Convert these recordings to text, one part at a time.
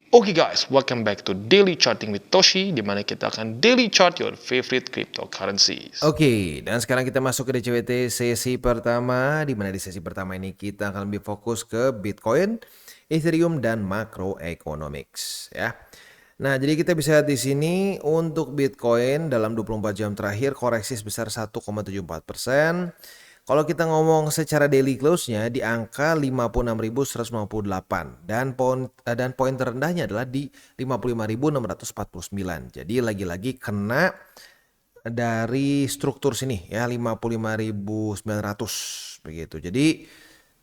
Oke guys, welcome back to Daily Charting with Toshi, di mana kita akan daily chart your favorite cryptocurrencies. Oke, dan sekarang kita masuk ke DCWT sesi pertama, di mana di sesi pertama ini kita akan lebih fokus ke Bitcoin, Ethereum, dan macroeconomics ya. Nah, jadi kita bisa lihat di sini untuk Bitcoin dalam 24 jam terakhir koreksi sebesar 1,74%. Kalau kita ngomong secara daily close-nya di angka 56.158 dan poin terendahnya adalah di 55.649. Jadi lagi-lagi kena dari struktur sini ya 55.900 begitu. Jadi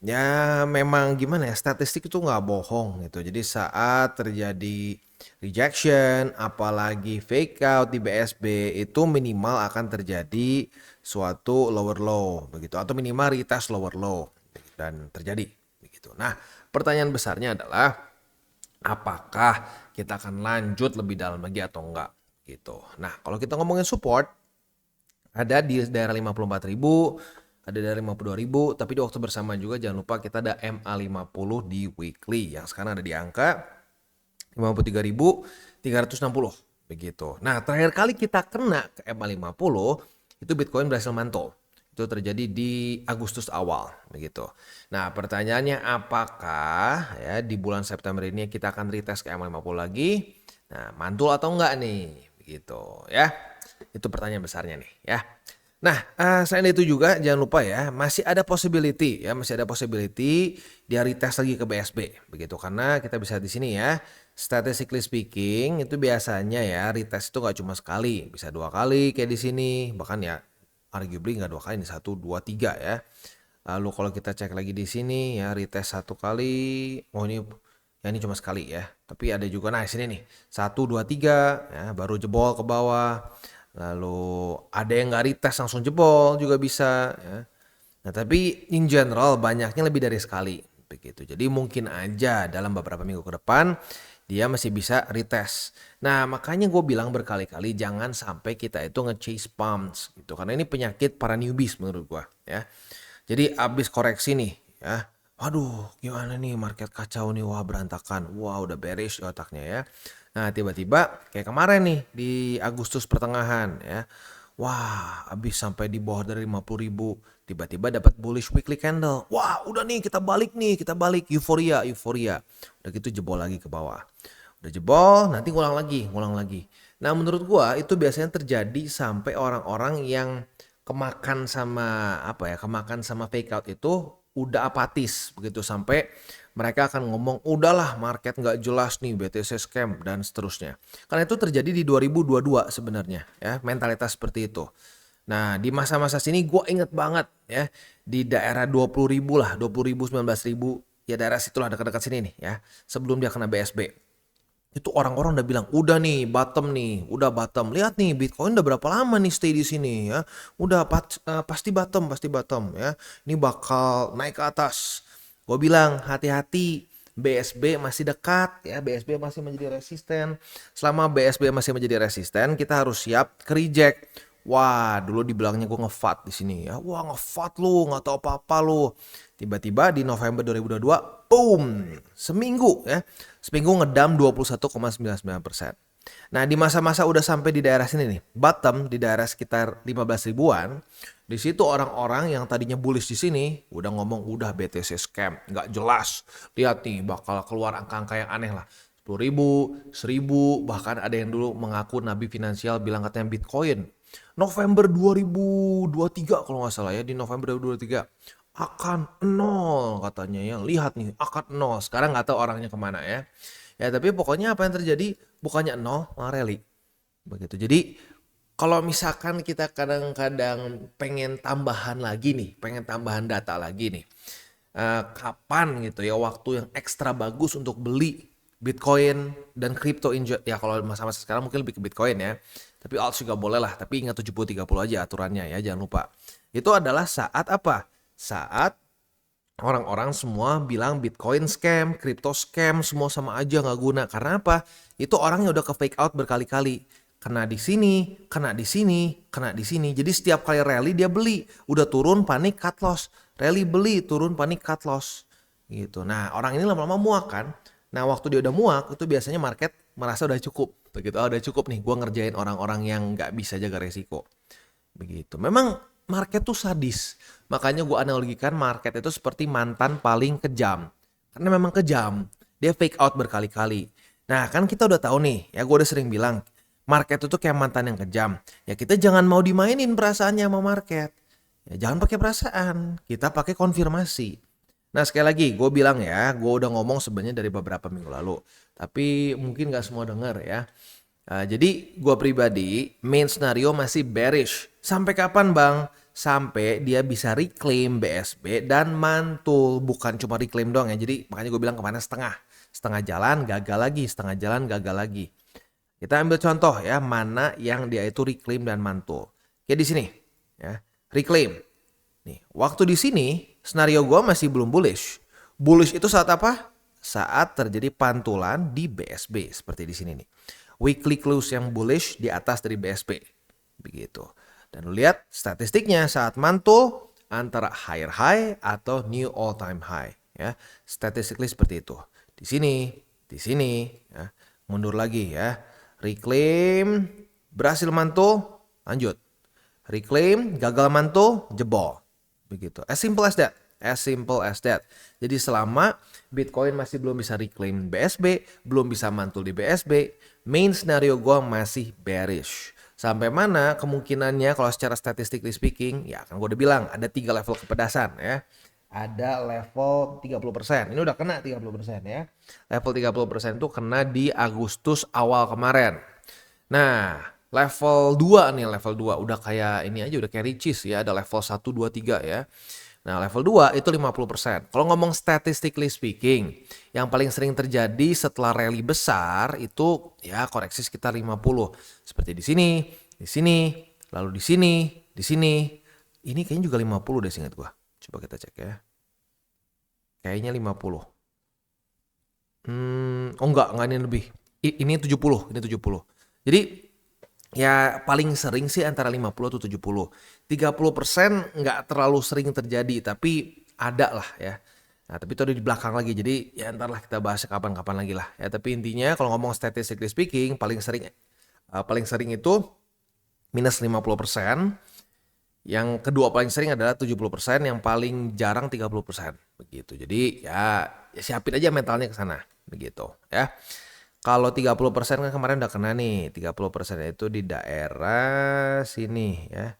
ya memang gimana ya, statistik itu nggak bohong gitu. Jadi saat terjadi rejection apalagi fake out di BSB itu minimal akan terjadi suatu lower low begitu, atau minimal retest lower low dan terjadi begitu. Nah, pertanyaan besarnya adalah apakah kita akan lanjut lebih dalam lagi atau enggak gitu. Nah, kalau kita ngomongin support ada di daerah 54.000, ada dari 52.000, tapi di waktu bersama juga jangan lupa kita ada MA50 di weekly yang sekarang ada di angka 53.360 begitu. Nah, terakhir kali kita kena ke MA50 itu Bitcoin berhasil mantul. Itu terjadi di Agustus awal begitu. Nah, pertanyaannya apakah ya di bulan September ini kita akan retest ke MA50 lagi? Nah, mantul atau enggak nih? Begitu ya. Itu pertanyaan besarnya nih ya. Nah, selain itu juga jangan lupa ya, masih ada possibility dia retest lagi ke BSB begitu, karena kita bisa di sini ya, statistically speaking itu biasanya ya retest itu nggak cuma sekali, bisa 2 kali kayak di sini, bahkan ya arguably nggak 2 kali, ini 1, 2, 3 ya. Lalu kalau kita cek lagi di sini ya retest 1 kali, oh ini ya ini cuma sekali ya, tapi ada juga nah sini nih 1, 2, 3 ya baru jebol ke bawah. Lalu ada yang nggak retest langsung jebol juga bisa ya. Nah, tapi in general banyaknya lebih dari sekali begitu. Jadi mungkin aja dalam beberapa minggu ke depan dia masih bisa retest. Nah, makanya gue bilang berkali-kali jangan sampai kita itu nge-chase pumps gitu. Karena ini penyakit para newbies menurut gue ya. Jadi abis koreksi nih ya. Waduh, gimana nih market kacau nih, wah berantakan, wah udah bearish otaknya ya. Nah, tiba-tiba kayak kemarin nih di Agustus pertengahan ya. Wah, habis sampai di bawah dari 50.000, tiba-tiba dapat bullish weekly candle. Wah, udah nih kita balik nih, kita balik euforia. Udah gitu jebol lagi ke bawah. Udah jebol, nanti ngulang lagi. Nah, menurut gua itu biasanya terjadi sampai orang-orang yang kemakan sama fake out itu udah apatis begitu, sampai mereka akan ngomong udahlah market nggak jelas nih, BTC scam dan seterusnya. Karena itu terjadi di 2022 sebenarnya ya, mentalitas seperti itu. Nah, di masa-masa sini gue inget banget ya, di daerah 20.000 lah, 20.000, 19.000 ya, daerah situlah dekat-dekat sini nih ya, sebelum dia kena BSB. Itu orang-orang udah bilang, udah nih bottom nih, udah bottom. Lihat nih Bitcoin udah berapa lama nih stay di sini ya. Udah pasti bottom ya. Ini bakal naik ke atas. Gue bilang hati-hati, BSB masih dekat ya, BSB masih menjadi resisten. Selama BSB masih menjadi resisten, kita harus siap ke reject. Wah, dulu dibilangnya gue nge-FUD di sini ya. Wah, nge-FUD lu, nggak tahu apa-apa lu. Tiba-tiba di November 2022, boom, seminggu ngedam 21,99%. Nah, di masa-masa udah sampai di daerah sini nih, bottom di daerah sekitar 15 ribuan, di situ orang-orang yang tadinya bullish di sini udah ngomong udah BTC scam, nggak jelas. Lihat nih bakal keluar angka-angka yang aneh lah. 10.000, 1.000, bahkan ada yang dulu mengaku nabi finansial bilang katanya Bitcoin November 2023 kalau nggak salah ya, di November 2023 akan nol katanya ya. Lihat nih akan nol. Sekarang nggak tahu orangnya kemana ya. Ya tapi pokoknya apa yang terjadi bukannya nol malah rally. Begitu. Jadi kalau misalkan kita kadang-kadang pengen tambahan lagi nih, pengen tambahan data lagi nih. Kapan gitu ya waktu yang ekstra bagus untuk beli Bitcoin dan crypto ya kalau masa-masa sekarang mungkin lebih ke Bitcoin ya. Tapi alt juga boleh lah, tapi ingat 70-30 aja aturannya ya, jangan lupa. Itu adalah saat apa? Saat orang-orang semua bilang Bitcoin scam, crypto scam, semua sama aja nggak guna. Karena apa? Itu orangnya udah ke fake out berkali-kali. Kena di sini, kena di sini, kena di sini. Jadi setiap kali rally dia beli, udah turun panik cut loss. Rally beli, turun panik cut loss. Gitu. Nah, orang ini lama-lama muak kan. Nah waktu dia udah muak itu biasanya market merasa udah cukup. Begitu, udah cukup nih gue ngerjain orang-orang yang nggak bisa jaga resiko. Begitu. Memang market tuh sadis. Makanya gue analogikan market itu seperti mantan paling kejam. Karena memang kejam. Dia fake out berkali-kali. Nah kan kita udah tahu nih, ya gue udah sering bilang, market itu kayak mantan yang kejam. Ya kita jangan mau dimainin perasaannya sama market. Ya jangan pakai perasaan, kita pakai konfirmasi. Nah sekali lagi gue bilang ya, gue udah ngomong sebenarnya dari beberapa minggu lalu. Tapi mungkin gak semua denger ya. Jadi gue pribadi main scenario masih bearish. Sampai kapan bang? Sampai dia bisa reclaim BSB dan mantul. Bukan cuma reclaim doang ya. Jadi makanya gue bilang kemana setengah. Setengah jalan gagal lagi, setengah jalan gagal lagi. Kita ambil contoh ya, mana yang dia itu reclaim dan mantul. Kayak di sini ya, reclaim. Nih, waktu di sini scenario gue masih belum bullish. Bullish itu saat apa? Saat terjadi pantulan di BSB seperti di sini nih. Weekly close yang bullish di atas dari BSB. Begitu. Dan lu lihat statistiknya saat mantul antara higher high atau new all time high ya. Statistically seperti itu. Di sini ya. Mundur lagi ya. Reclaim berhasil mantul, lanjut. Reclaim gagal mantul, jebol. Begitu. As simple as that. As simple as that. Jadi selama Bitcoin masih belum bisa reclaim BSB, belum bisa mantul di BSB, main scenario gue masih bearish. Sampai mana kemungkinannya kalau secara statistically speaking, ya kan gue udah bilang ada 3 level kepedasan ya. Ada level 30%. Ini udah kena 30% ya. Level 30% itu kena di Agustus awal kemarin. Nah, level 2 nih, level 2 udah kayak ini aja, udah kayak ricis ya, ada level 1, 2, 3 ya. Nah, level 2 itu 50%. Kalau ngomong statistically speaking, yang paling sering terjadi setelah rally besar itu ya koreksi sekitar 50. Seperti di sini, lalu di sini, di sini. Ini kayaknya juga 50 deh seingat gua. Coba kita cek ya. Kayaknya 50. Oh enggak ini lebih. Ini 70, ini 70. Jadi ya paling sering sih antara 50 atau 70. 30% nggak terlalu sering terjadi, tapi ada lah ya. Nah tapi itu ada di belakang lagi, jadi ya ntar lah kita bahas kapan-kapan lagi lah. Ya tapi intinya kalau ngomong statistically speaking, paling sering itu minus 50%. Yang kedua paling sering adalah 70%, yang paling jarang 30%. Begitu. Jadi ya siapin aja mentalnya ke sana. Begitu ya. Kalau 30% kan kemarin udah kena nih. 30% itu di daerah sini ya.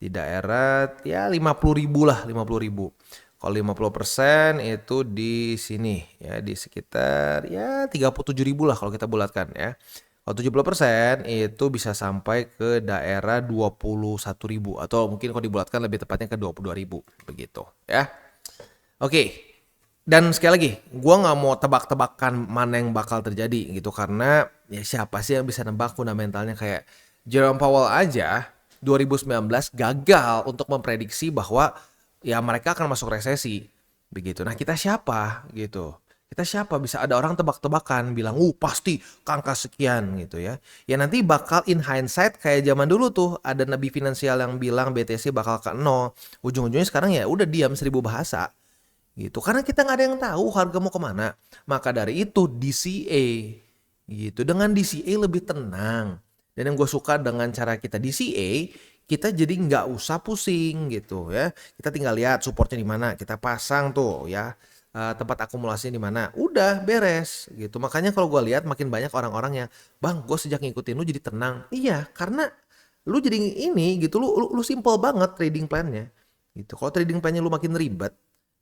Di daerah ya 50.000 lah, 50.000. Kalau 50% itu di sini ya, di sekitar ya 37.000 lah kalau kita bulatkan ya. Kalau 70% itu bisa sampai ke daerah 21.000 atau mungkin kalau dibulatkan lebih tepatnya ke 22.000 begitu ya. Oke. Dan sekali lagi, gue nggak mau tebak-tebakan mana yang bakal terjadi gitu karena ya siapa sih yang bisa nebak fundamentalnya. Kayak Jerome Powell aja 2019 gagal untuk memprediksi bahwa ya mereka akan masuk resesi begitu. Nah kita siapa gitu? Kita siapa bisa ada orang tebak-tebakan bilang pasti angka sekian gitu ya. Ya nanti bakal in hindsight kayak zaman dulu tuh ada nabi finansial yang bilang BTC bakal ke 0. Ujung-ujungnya sekarang ya udah diam 1000 bahasa. Gitu karena kita nggak ada yang tahu harga mau kemana. Maka dari itu DCA gitu, dengan DCA lebih tenang. Dan yang gue suka dengan cara kita DCA, kita jadi nggak usah pusing gitu ya. Kita tinggal lihat supportnya di mana, kita pasang tuh ya, tempat akumulasinya di mana, udah beres gitu. Makanya kalau gue lihat makin banyak orang-orang yang bang gue sejak ngikutin lu jadi tenang. Iya karena lu jadi ini gitu, lu simple banget trading plannya gitu. Kalau trading plannya lu makin ribet,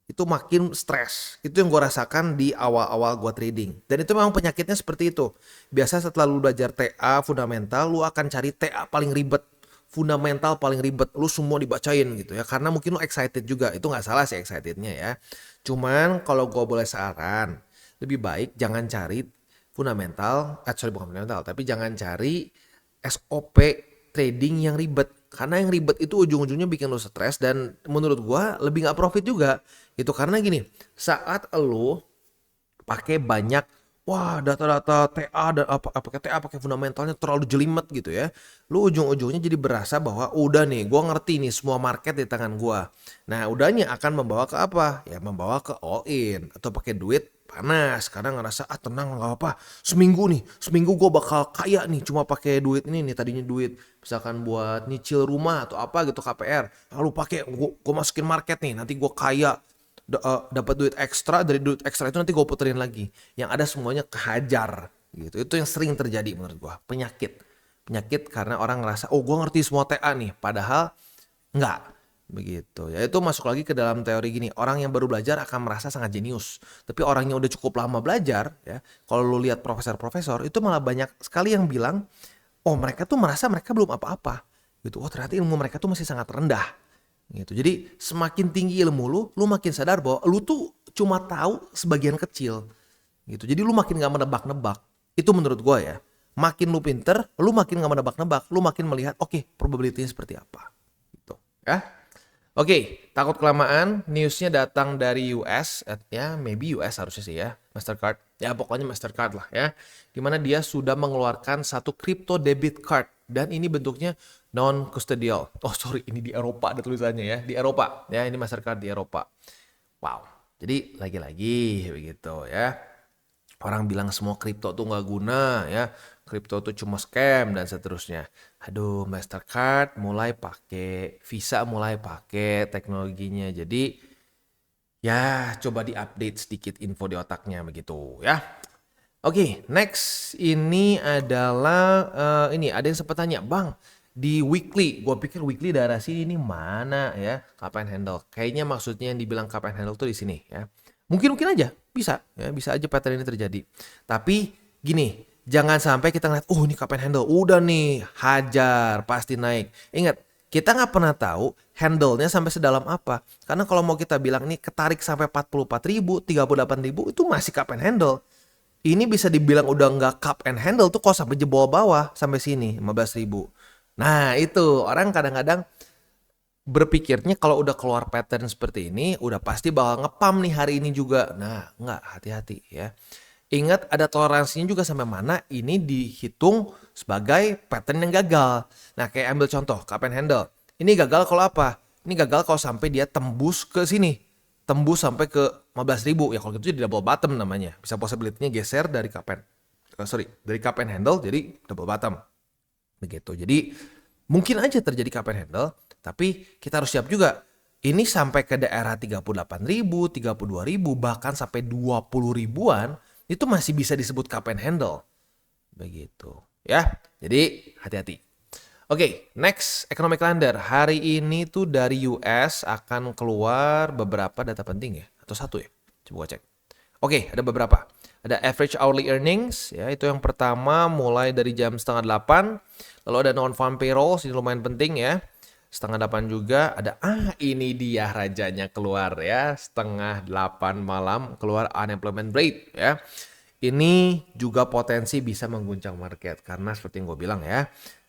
itu makin stres. Itu yang gue rasakan di awal-awal gue trading. Dan itu memang penyakitnya seperti itu. Biasa setelah lu belajar TA fundamental, lu akan cari TA paling ribet, fundamental paling ribet, lu semua dibacain gitu ya. Karena mungkin lu excited juga. Itu gak salah sih excitednya ya. Cuman kalau gue boleh saran, lebih baik jangan cari fundamental, bukan fundamental, tapi jangan cari SOP trading yang ribet. Karena yang ribet itu ujung-ujungnya bikin lo stres dan menurut gua lebih nggak profit juga gitu. Karena gini, saat lo pakai banyak wah data-data TA dan pakai TA pakai fundamentalnya terlalu jelimet gitu ya. Lu ujung-ujungnya jadi berasa bahwa udah nih gua ngerti nih semua market di tangan gua. Nah, udahnya akan membawa ke apa? Ya membawa ke all in atau pakai duit panas karena ngerasa tenang nggak apa seminggu gue bakal kaya nih cuma pakai duit ini nih tadinya duit misalkan buat nyicil rumah atau apa gitu KPR lalu pakai gue masukin market nih nanti gue kaya dapat duit ekstra dari duit ekstra itu nanti gue puterin lagi yang ada semuanya kehajar gitu itu yang sering terjadi menurut gue penyakit karena orang ngerasa gue ngerti semua TA nih padahal enggak begitu. Ya itu masuk lagi ke dalam teori gini, orang yang baru belajar akan merasa sangat jenius. Tapi orang yang udah cukup lama belajar, ya, kalau lu lihat profesor-profesor itu malah banyak sekali yang bilang, oh mereka tuh merasa mereka belum apa-apa. Gitu. Oh ternyata ilmu mereka tuh masih sangat rendah. Gitu. Jadi semakin tinggi ilmu lu makin sadar bahwa lu tuh cuma tahu sebagian kecil. Gitu. Jadi lu makin gak menebak-nebak. Itu menurut gua ya. Makin lu pinter, lu makin gak menebak-nebak, lu makin melihat, oke, probability-nya seperti apa. Gitu. Ya. Oke, takut kelamaan, newsnya datang dari US, ya maybe US harusnya sih ya, Mastercard. Ya pokoknya Mastercard lah ya. Dimana dia sudah mengeluarkan satu crypto debit card. Dan ini bentuknya non-custodial. Oh sorry, ini di Eropa ada tulisannya ya. Di Eropa, ya ini Mastercard di Eropa. Wow, jadi lagi-lagi begitu ya. Orang bilang semua kripto tuh nggak guna ya, kripto tuh cuma scam dan seterusnya. Aduh, Mastercard mulai pakai, Visa mulai pakai teknologinya. Jadi ya coba diupdate sedikit info di otaknya begitu ya. Oke, next ini adalah ini ada yang sempat tanya, Bang, di weekly, gua pikir weekly darah sini ini mana ya, cup and handle. Kayaknya maksudnya yang dibilang cup and handle tuh di sini ya. Mungkin aja, bisa ya, bisa aja pattern ini terjadi. Tapi gini, jangan sampai kita ngeliat, oh ini cup and handle, udah nih, hajar, pasti naik. Ingat, kita nggak pernah tahu handle-nya sampai sedalam apa. Karena kalau mau kita bilang nih ketarik sampai 44.000, 38.000 itu masih cup and handle. Ini bisa dibilang udah nggak cup and handle tuh kok sampai jebol bawah sampai sini 15.000. Nah itu orang kadang-kadang berpikirnya kalau udah keluar pattern seperti ini udah pasti bakal ngepam nih hari ini juga. Nah nggak, hati-hati ya. Ingat ada toleransinya juga sampai mana ini dihitung sebagai pattern yang gagal. Nah kayak ambil contoh cup and handle. Ini gagal kalau apa? Ini gagal kalau sampai dia tembus ke sini. Tembus sampai ke 15.000 ya kalau gitu jadi double bottom namanya. Bisa possibility-nya geser dari dari cup and handle jadi double bottom. Begitu. Jadi mungkin aja terjadi cup and handle, tapi kita harus siap juga. Ini sampai ke daerah 38.000, 32.000 bahkan sampai 20 ribuan itu masih bisa disebut cup and handle. Begitu. Ya. Jadi hati-hati. Oke, next economic calendar. Hari ini tuh dari US akan keluar beberapa data penting ya, atau satu ya. Coba gua cek. Oke, ada beberapa. Ada average hourly earnings, ya itu yang pertama mulai dari jam 7:30. Lalu ada non-farm payrolls, ini lumayan penting ya. 7:30 juga ada, ini dia rajanya keluar ya. 7:30 malam keluar unemployment rate ya. Ini juga potensi bisa mengguncang market karena seperti yang gue bilang ya.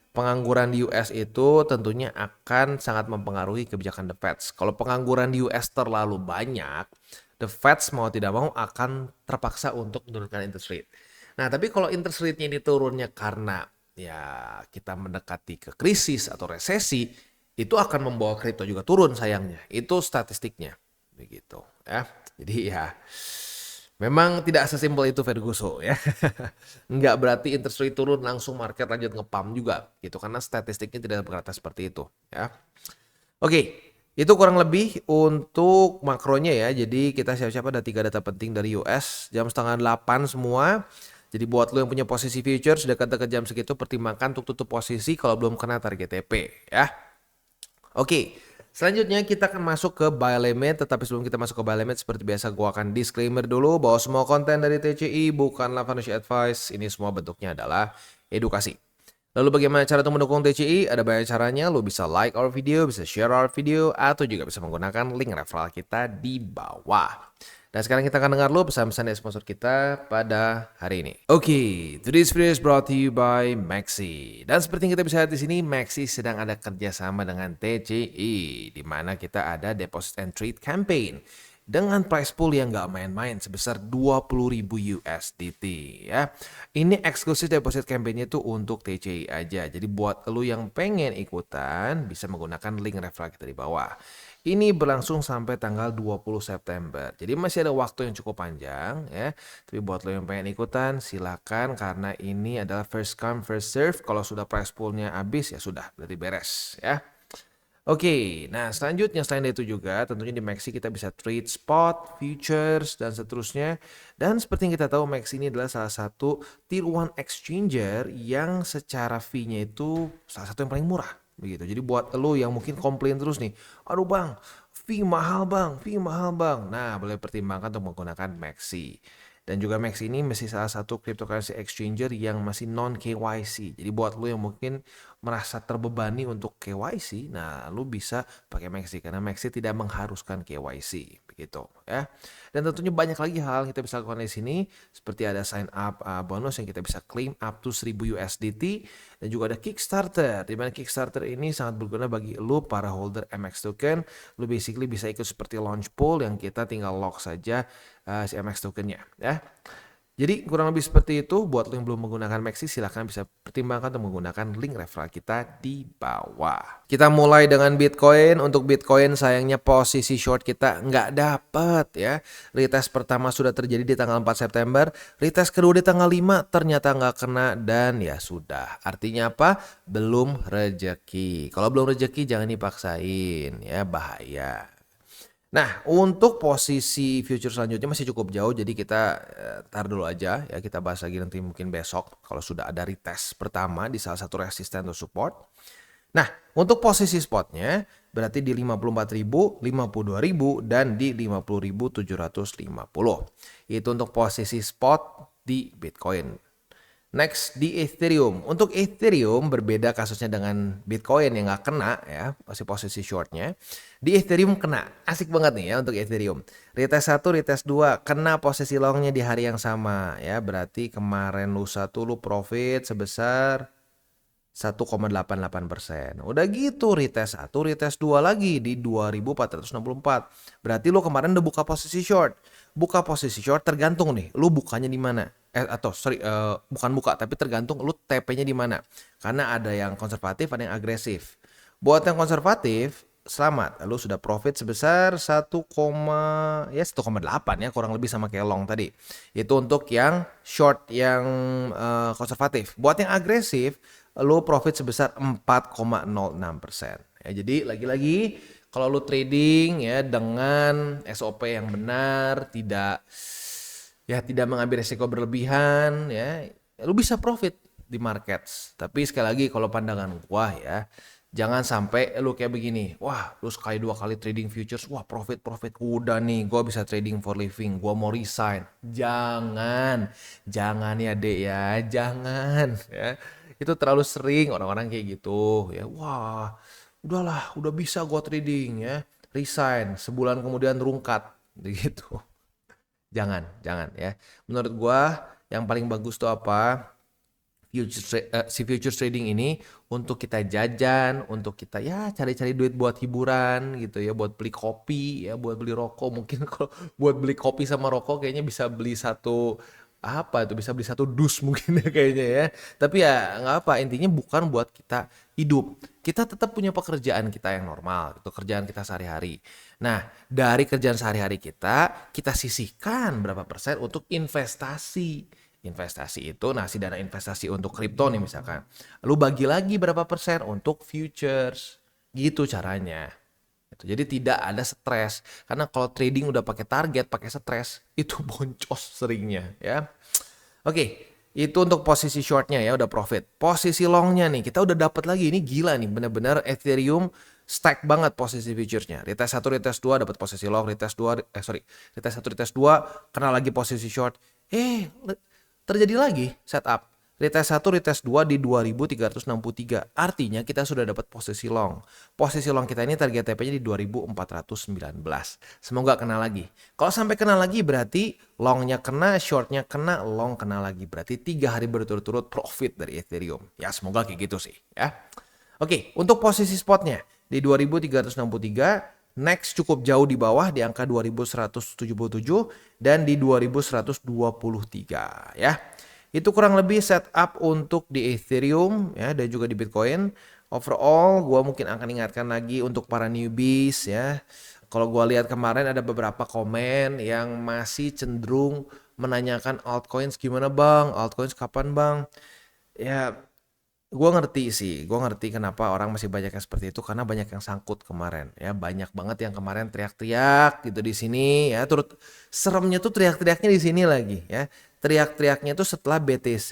Pengangguran di US itu tentunya akan sangat mempengaruhi kebijakan The Fed. Kalau pengangguran di US terlalu banyak, The Fed mau tidak mau akan terpaksa untuk menurunkan interest rate. Nah, tapi kalau interest rate-nya ini turunnya karena ya kita mendekati ke krisis atau resesi, itu akan membawa kripto juga turun sayangnya. Itu statistiknya. Begitu ya. Jadi ya memang tidak sesimpel itu Ferguson ya. Enggak berarti interest rate turun langsung market lanjut ngepam juga gitu karena statistiknya tidak berkata seperti itu ya. Oke, itu kurang lebih untuk makronya ya. Jadi kita siap-siap ada 3 data penting dari US jam 7:30 semua. Jadi buat lo yang punya posisi futures dekat-dekat jam segitu pertimbangkan untuk tutup posisi kalau belum kena target TP ya. Oke. Selanjutnya kita akan masuk ke buy limit, tetapi sebelum kita masuk ke buy limit seperti biasa gua akan disclaimer dulu bahwa semua konten dari TCI bukanlah financial advice, ini semua bentuknya adalah edukasi. Lalu bagaimana cara untuk mendukung TCI? Ada banyak caranya, lo bisa like our video, bisa share our video, atau juga bisa menggunakan link referral kita di bawah. Dan sekarang kita akan dengar lo pesan-pesan dari sponsor kita pada hari ini. Oke, today's video is brought to you by Maxi. Dan seperti yang kita bisa lihat di sini, Maxi sedang ada kerjasama dengan TCI, di mana kita ada deposit and trade campaign, dengan price pool yang nggak main-main sebesar 20.000 USDT ya. Ini eksklusif deposit campaign-nya itu untuk TCI aja. Jadi buat lu yang pengen ikutan bisa menggunakan link referral kita di bawah. Ini berlangsung sampai tanggal 20 September. Jadi masih ada waktu yang cukup panjang ya. Tapi buat lo yang pengen ikutan silakan karena ini adalah first come first serve. Kalau sudah price poolnya habis ya sudah berarti beres ya. Oke, nah selanjutnya selain itu juga tentunya di Maxi kita bisa trade spot, futures, dan seterusnya. Dan seperti yang kita tahu Maxi ini adalah salah satu tier 1 exchanger yang secara fee-nya itu salah satu yang paling murah. Begitu. Jadi buat lo yang mungkin komplain terus nih, aduh bang, fee mahal bang, fee mahal bang. Nah boleh pertimbangkan untuk menggunakan Maxi. Dan juga Max ini masih salah satu cryptocurrency exchanger yang masih non KYC. Jadi buat lo yang mungkin merasa terbebani untuk KYC, nah lo bisa pakai Maxi karena Maxi tidak mengharuskan KYC, begitu ya. Dan tentunya banyak lagi hal yang kita bisa lakukan di sini, seperti ada sign up bonus yang kita bisa claim up to 1000 USDT, dan juga ada Kickstarter. Di mana Kickstarter ini sangat berguna bagi lo para holder MX token. Lo basically bisa ikut seperti launch pool yang kita tinggal lock saja si MX tokennya ya. Jadi kurang lebih seperti itu. Buat lo yang belum menggunakan Maxi silahkan bisa pertimbangkan untuk menggunakan link referral kita di bawah. Kita mulai dengan Bitcoin. Untuk Bitcoin sayangnya posisi short kita nggak dapat ya. Retest pertama sudah terjadi di tanggal 4 September. Retest kedua di tanggal 5 ternyata nggak kena dan ya sudah. Artinya apa? Belum rejeki. Kalau belum rejeki jangan dipaksain ya, bahaya. Nah, untuk posisi future selanjutnya masih cukup jauh, jadi kita tar dulu aja ya, kita bahas lagi nanti mungkin besok kalau sudah ada retest pertama di salah satu resisten atau support. Nah, untuk posisi spotnya berarti di 54.000, 52.000 dan di 50.750. Itu untuk posisi spot di Bitcoin. Next di Ethereum. Untuk Ethereum berbeda kasusnya dengan Bitcoin yang nggak kena ya, masih posisi shortnya. Di Ethereum kena, asik banget nih ya untuk Ethereum. Retest 1, retest 2, kena posisi longnya di hari yang sama ya. Berarti kemarin lusa tuh lu profit sebesar 1,88%. Udah gitu retest 1, retest 2 lagi di 2464. Berarti lu kemarin udah buka posisi short. Buka posisi short tergantung nih, lu bukanya di mana. Bukan buka tapi tergantung lu TP-nya di mana. Karena ada yang konservatif, ada yang agresif. Buat yang konservatif, selamat, lu sudah profit sebesar 1,8 ya, kurang lebih sama kayak long tadi. Itu untuk yang short yang konservatif. Buat yang agresif, lu profit sebesar 4,06%. Ya, jadi lagi-lagi kalau lu trading ya dengan SOP yang benar, tidak mengambil resiko berlebihan ya, lu bisa profit di markets. Tapi sekali lagi kalau pandangan gua ya, jangan sampai lu kayak begini, wah lu sekali 2 kali trading futures, wah profit, udah nih gua bisa trading for living, gua mau resign. Jangan ya dek ya, jangan ya. Itu terlalu sering orang-orang kayak gitu ya, wah udahlah, udah bisa gua trading ya, resign, sebulan kemudian rungkat gitu. Jangan ya. Menurut gua yang paling bagus tuh apa? Futures trading ini untuk kita jajan, untuk kita ya cari-cari duit buat hiburan gitu ya, buat beli kopi ya, buat beli rokok. Mungkin kalau buat beli kopi sama rokok kayaknya bisa beli satu dus mungkin ya kayaknya ya. Tapi ya nggak apa, intinya bukan buat kita hidup. Kita tetap punya pekerjaan kita yang normal, itu kerjaan kita sehari-hari. Nah, dari kerjaan sehari-hari kita sisihkan berapa persen untuk investasi. Investasi itu, nah si dana investasi untuk kripto nih misalkan, lu bagi lagi berapa persen untuk futures. Gitu caranya. Jadi tidak ada stres, karena kalau trading udah pakai target, pakai stres, itu boncos seringnya ya. Oke, itu untuk posisi shortnya ya udah profit. Posisi longnya nih kita udah dapat lagi, ini gila nih, bener-bener Ethereum stack banget posisi futuresnya. Retest 1, retest 2 dapat posisi long, retest 1, retest 2 kena lagi posisi short. Terjadi lagi setup. Retest 1, retest 2 di 2363. Artinya kita sudah dapat posisi long. Posisi long kita ini target TP-nya di 2419. Semoga kena lagi. Kalau sampai kena lagi berarti longnya kena, shortnya kena, long kena lagi. Berarti 3 hari berturut-turut profit dari Ethereum. Ya semoga kayak gitu sih ya. Oke, untuk posisi spotnya di 2363. Next cukup jauh di bawah di angka 2177 dan di 2123 ya. Itu kurang lebih setup untuk di Ethereum ya dan juga di Bitcoin. Overall, gua mungkin akan ingatkan lagi untuk para newbies ya. Kalau gua lihat kemarin ada beberapa komen yang masih cenderung menanyakan altcoins gimana bang, altcoins kapan bang? Ya, gue ngerti sih, gue ngerti kenapa orang masih banyak yang seperti itu karena banyak yang sangkut kemarin ya, banyak banget yang kemarin teriak-teriak gitu di sini ya, turut seremnya tuh teriak-teriaknya di sini lagi ya, teriak-teriaknya tuh setelah BTC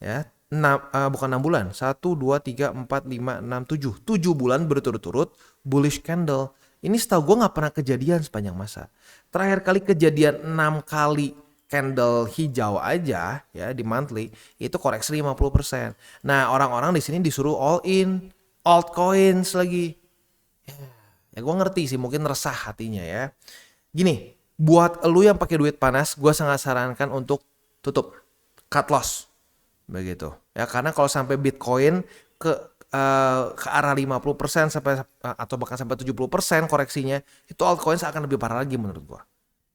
ya, bukan 6 bulan, 1, 2, 3, 4, 5, 6, 7 bulan berturut-turut bullish candle. Ini setahu gue nggak pernah kejadian sepanjang masa. Terakhir kali kejadian 6 kali candle hijau aja ya di monthly itu koreksi 50%. Nah, orang-orang di sini disuruh all in altcoins lagi. Ya gue ngerti sih, mungkin resah hatinya ya. Gini, buat elu yang pakai duit panas, gue sangat sarankan untuk tutup, cut loss. Begitu. Ya, karena kalau sampai Bitcoin ke arah 50% sampai atau bahkan sampai 70% koreksinya, itu altcoins akan lebih parah lagi menurut gue.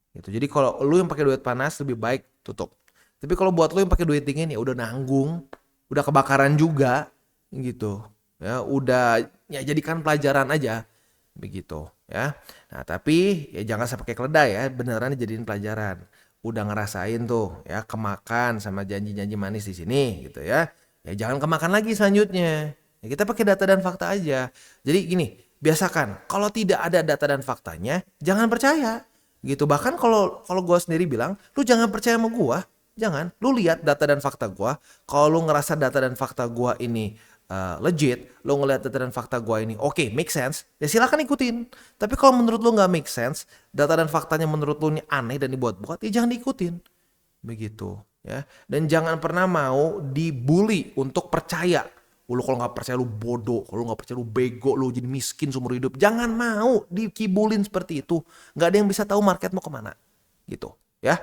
Gitu. Jadi kalau lu yang pakai duit panas lebih baik tutup. Tapi kalau buat lu yang pakai duit dingin ya udah nanggung, udah kebakaran juga gitu. Ya, udah ya jadikan pelajaran aja begitu ya. Nah, tapi ya jangan sampai pakai keledai ya, beneran dijadiin pelajaran. Udah ngerasain tuh ya kemakan sama janji-janji manis di sini gitu ya. Ya jangan kemakan lagi selanjutnya. Ya, kita pakai data dan fakta aja. Jadi gini, biasakan kalau tidak ada data dan faktanya jangan percaya. Gitu. Bahkan kalau gue sendiri bilang, lu jangan percaya sama gue, jangan. Lu lihat data dan fakta gue. Kalau lu ngerasa data dan fakta gue ini legit, lu ngelihat data dan fakta gue ini oke, make sense, ya silakan ikutin. Tapi kalau menurut lu nggak make sense, data dan faktanya menurut lu ini aneh dan dibuat-buat, ya jangan diikutin. Begitu ya. Dan jangan pernah mau dibully untuk percaya. Lu kalau nggak percaya lu bodoh, kalau lu nggak percaya lu bego, lu jadi miskin seumur hidup. Jangan mau dikibulin seperti itu. Nggak ada yang bisa tahu market mau kemana. Gitu ya.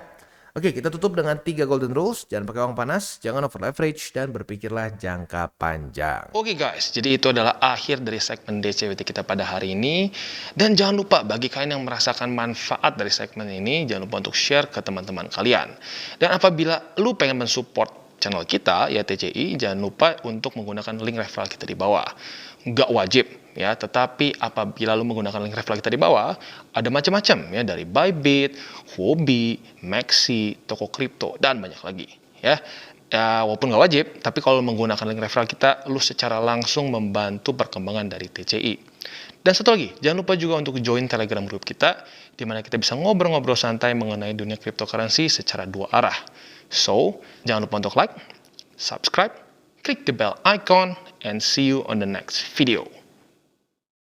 Oke, kita tutup dengan 3 golden rules. Jangan pakai uang panas, jangan over leverage, dan berpikirlah jangka panjang. Oke guys, jadi itu adalah akhir dari segmen DCWT kita pada hari ini. Dan jangan lupa bagi kalian yang merasakan manfaat dari segmen ini, jangan lupa untuk share ke teman-teman kalian. Dan apabila lu pengen mensupport channel kita, ya TCI, jangan lupa untuk menggunakan link referral kita di bawah. Nggak wajib ya, tetapi apabila lu menggunakan link referral kita di bawah, ada macam-macam ya, dari Bybit, Huobi, Maxi, toko kripto, dan banyak lagi ya. Ya, walaupun nggak wajib, tapi kalau menggunakan link referral kita, lu secara langsung membantu perkembangan dari TCI. Dan satu lagi, jangan lupa juga untuk join Telegram group kita, di mana kita bisa ngobrol-ngobrol santai mengenai dunia cryptocurrency secara 2 arah. So, jangan lupa untuk like, subscribe, click the bell icon, and see you on the next video.